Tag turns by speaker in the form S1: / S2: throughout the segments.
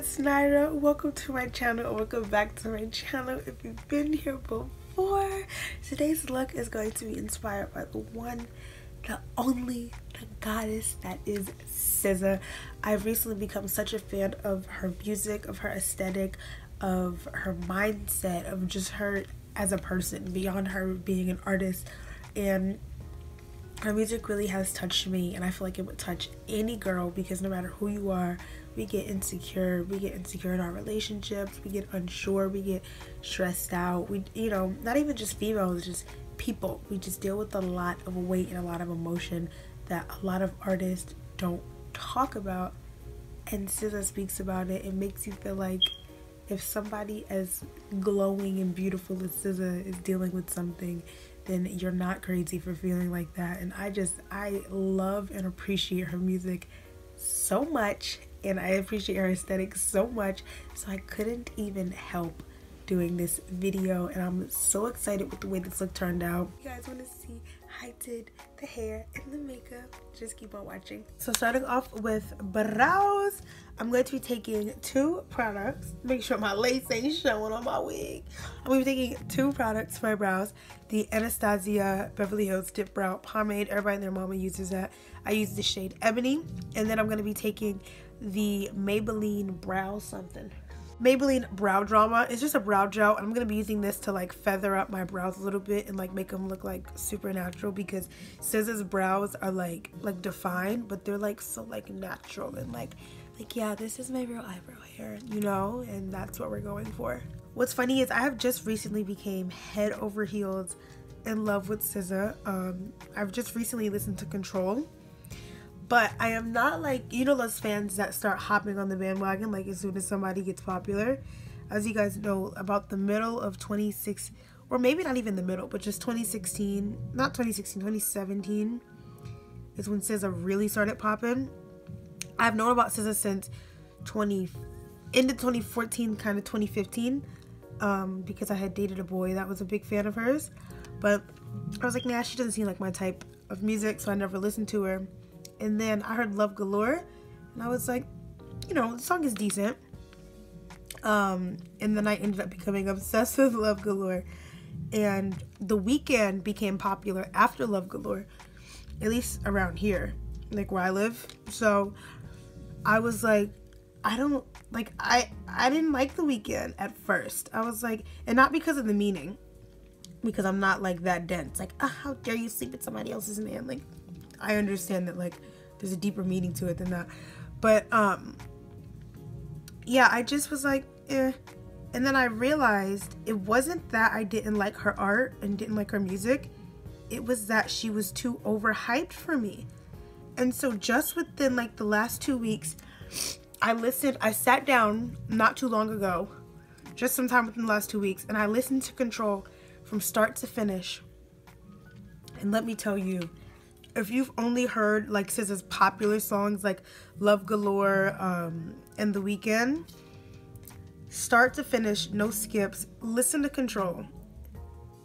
S1: it's Nyra. Welcome to my channel, or welcome back to my channel if you've been here before. Today's look is going to be inspired by the one, the only, the goddess that is SZA. I've recently become such a fan of her music, of her aesthetic, of her mindset, of just her as a person, beyond her being an artist. And her music really has touched me, and I feel like it would touch any girl, because no matter who you are, we get insecure in our relationships, we get unsure, we get stressed out, we, you know, not even just females, just people, we just deal with a lot of weight and a lot of emotion that a lot of artists don't talk about, and SZA speaks about it. It makes you feel like if somebody as glowing and beautiful as SZA is dealing with something, then you're not crazy for feeling like that. And I love and appreciate her music so much, and I appreciate her aesthetic so much, so I couldn't even help doing this video, and I'm so excited with the way this look turned out. If you guys want to see how I did the hair and the makeup, just keep on watching. So starting off with brows, I'm going to be taking two products. Make sure my lace ain't showing on my wig. I'm going to be taking two products for my brows. The Anastasia Beverly Hills Dip Brow Pomade. Everybody and their mama uses that. I use the shade Ebony. And then I'm going to be taking the Maybelline Brow something. Maybelline Brow Drama. It's just a brow gel, and I'm going to be using this to like feather up my brows a little bit and like make them look like super natural, because SZA's brows are like defined, but they're like so like natural and like yeah, this is my real eyebrow hair, you know, and that's what we're going for. What's funny is I have just recently became head over heels in love with SZA. I've just recently listened to Control, but I am not like, you know, those fans that start hopping on the bandwagon like as soon as somebody gets popular. As you guys know, about the middle of 2016, or maybe not even the middle, but just 2016, not 2016, 2017 is when SZA really started popping. I've known about SZA since end of 2014, kind of 2015, because I had dated a boy that was a big fan of hers, but I was like, nah, she doesn't seem like my type of music, so I never listened to her. And then I heard Love Galore, and I was like, you know, the song is decent. And then I ended up becoming obsessed with Love Galore, and The Weeknd became popular after Love Galore, at least around here, like where I live. So I was like, I didn't like The Weeknd at first. I was like, and not because of the meaning, because I'm not like that dense, like, oh, how dare you sleep with somebody else's man. Like, I understand that like there's a deeper meaning to it than that, but yeah, I just was like, eh. And then I realized it wasn't that I didn't like her art and didn't like her music, it was that she was too overhyped for me. And so just within like the last 2 weeks, I sat down not too long ago, just sometime within the last 2 weeks, and I listened to Control from start to finish. And let me tell you, if you've only heard like SZA's popular songs like Love Galore and The Weeknd, start to finish, no skips, listen to Control,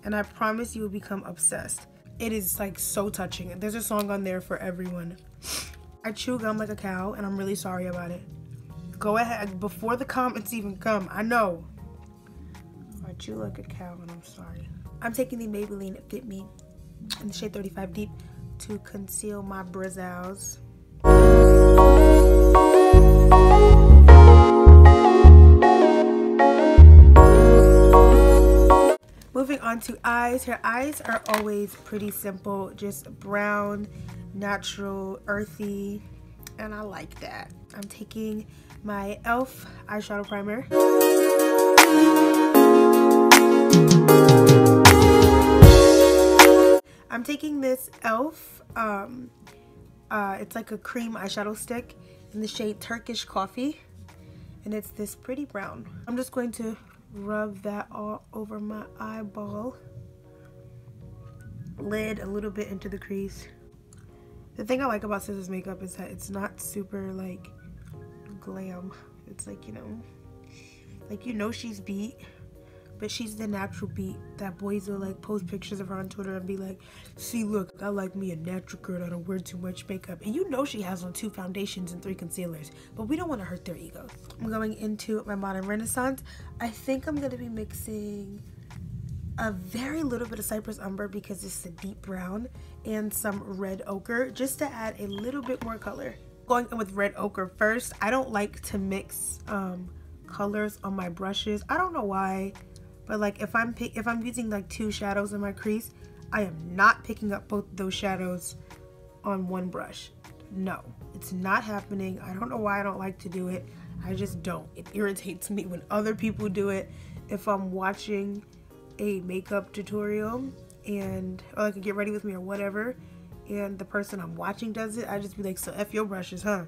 S1: and I promise you will become obsessed. It is like so touching. There's a song on there for everyone. I chew gum like a cow, and I'm really sorry about it. Go ahead, before the comments even come, I know. I chew like a cow, and I'm sorry. I'm taking the Maybelline Fit Me in the shade 35 Deep to conceal my brows. Moving on to eyes. Her eyes are always pretty simple, just brown, natural, earthy, and I like that. I'm taking my e.l.f. eyeshadow primer. I'm taking this e.l.f. It's like a cream eyeshadow stick in the shade Turkish Coffee, and it's this pretty brown. I'm just going to rub that all over my eyeball lid, a little bit into the crease. The thing I like about SZA's makeup is that it's not super like glam. It's like, you know she's beat, but she's the natural beat that boys will like post pictures of her on Twitter and be like, see, look, I like me a natural girl, I don't wear too much makeup. And you know she has on 2 foundations and 3 concealers, but we don't want to hurt their egos. I'm going into my Modern Renaissance. I think I'm going to be mixing a very little bit of Cypress Umber because it's a deep brown, and some red ochre just to add a little bit more color. Going in with red ochre first. I don't like to mix colors on my brushes. I don't know why, but like if I'm using like 2 shadows in my crease, I am not picking up both those shadows on one brush. No, it's not happening. I don't know why I don't like to do it. I just don't. It irritates me when other people do it. If I'm watching a makeup tutorial and or like a get ready with me or whatever, and the person I'm watching does it, I just be like, so F your brushes, huh?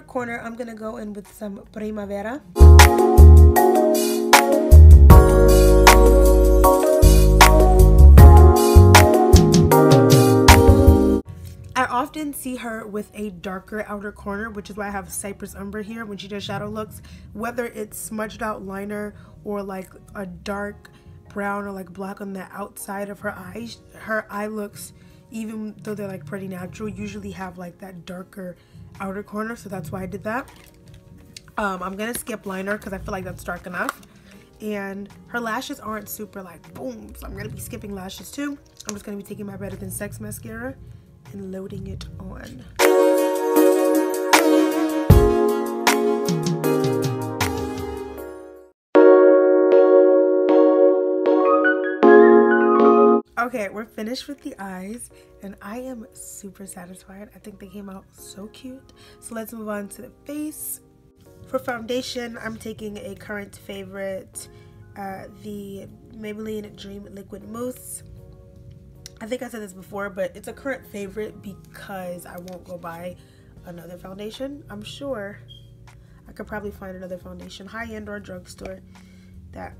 S1: Corner, I'm gonna go in with some Primavera. I often see her with a darker outer corner, which is why I have Cypress Umber here when she does shadow looks, whether it's smudged out liner or like a dark brown or like black on the outside of her eyes. Her eye looks, even though they're like pretty natural, usually have like that darker outer corner, so that's why I did that. I'm gonna skip liner because I feel like that's dark enough, and her lashes aren't super like boom, so I'm gonna be skipping lashes too. I'm just gonna be taking my Better Than Sex mascara and loading it on. Okay, we're finished with the eyes, and I am super satisfied. I think they came out so cute. So let's move on to the face. For foundation, I'm taking a current favorite, the Maybelline Dream Liquid Mousse. I think I said this before, but it's a current favorite because I won't go buy another foundation. I'm sure I could probably find another foundation, high-end or drugstore, that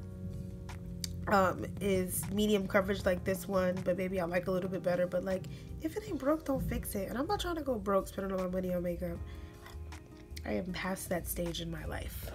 S1: is medium coverage like this one, but maybe I like a little bit better. But like, if it ain't broke, don't fix it. And I'm not trying to go broke spending all my money on makeup. I am past that stage in my life.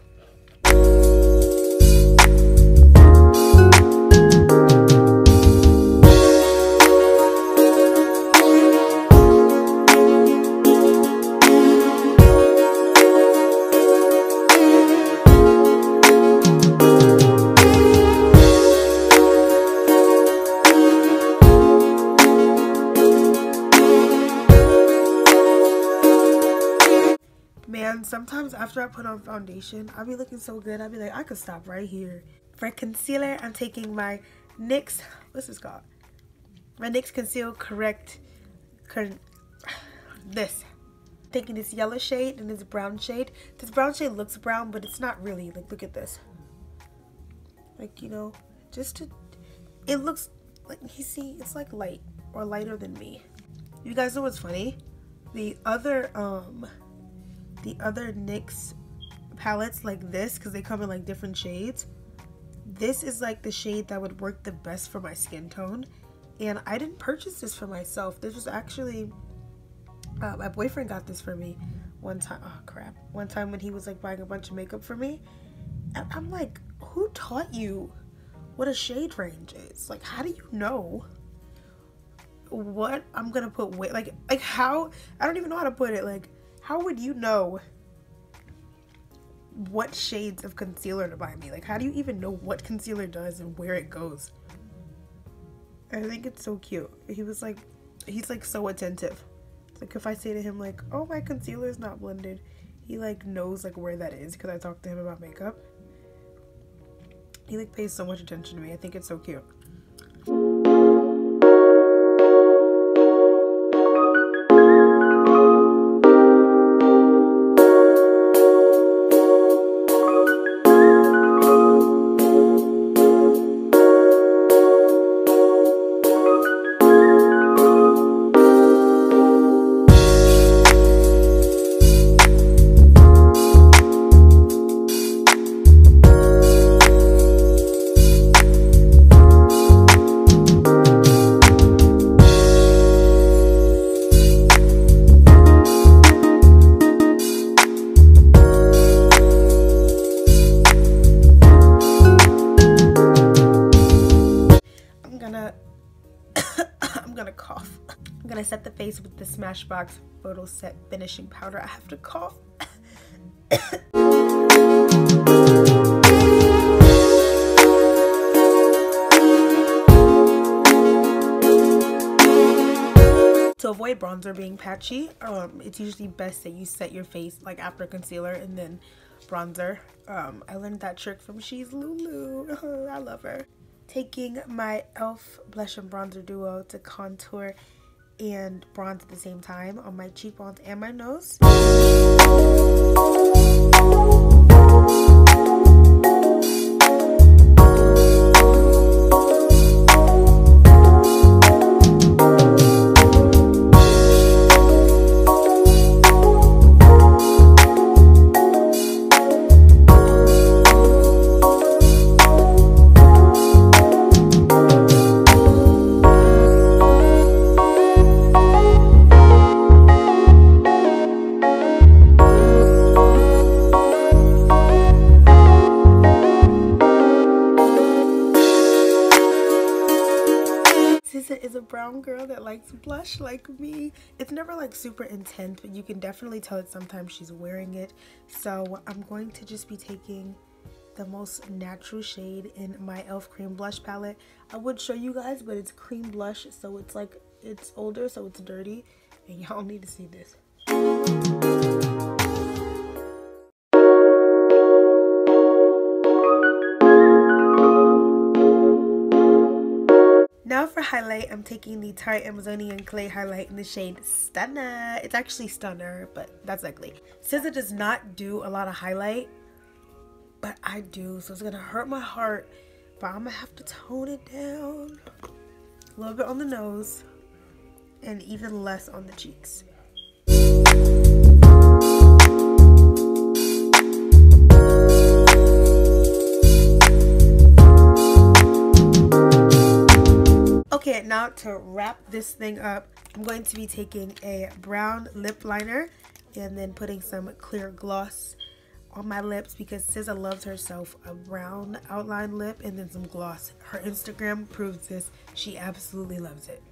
S1: Sometimes after I put on foundation, I'll be looking so good, I'll be like, I could stop right here. For concealer, I'm taking my NYX, what's this called? My NYX Conceal Correct, taking this yellow shade and this brown shade. This brown shade looks brown, but it's not really. Like, look at this. Like, you know, it looks like, you see, it's like light or lighter than me. You guys know what's funny? The other NYX palettes like this, because they come in like different shades, this is like the shade that would work the best for my skin tone. And I didn't purchase this for myself. This was actually my boyfriend got this for me one time. Oh crap, one time when he was like buying a bunch of makeup for me, and I'm like, who taught you what a shade range is? Like, how do you know what I'm gonna put with, like how, I don't even know how to put it. Like, how would you know what shades of concealer to buy me? Like, how do you even know what concealer does and where it goes? I think it's so cute. He was like, he's like so attentive. Like, if I say to him like, oh, my concealer is not blended, he like knows like where that is because I talked to him about makeup. He like pays so much attention to me. I think it's so cute. I'm gonna cough. I'm gonna set the face with the Smashbox Photo Set Finishing Powder. I have to cough. To avoid bronzer being patchy, it's usually best that you set your face like after concealer and then bronzer. I learned that trick from She's Lulu. I love her. Taking my e.l.f. blush and bronzer duo to contour and bronze at the same time on my cheekbones and my nose. SZA is a brown girl that likes blush like me. It's never like super intense, but you can definitely tell it sometimes she's wearing it. So I'm going to just be taking the most natural shade in my e.l.f. cream blush palette. I would show you guys, but it's cream blush, so it's like, it's older, so it's dirty, and y'all need to see this. Now for highlight, I'm taking the Tarte Amazonian Clay highlight in the shade Stunner. It's actually Stunner, but that's ugly. SZA does not do a lot of highlight, but I do, so it's gonna hurt my heart, but I'm gonna have to tone it down. A little bit on the nose, and even less on the cheeks. Okay, now to wrap this thing up, I'm going to be taking a brown lip liner and then putting some clear gloss on my lips because SZA loves herself a brown outline lip and then some gloss. Her Instagram proves this. She absolutely loves it.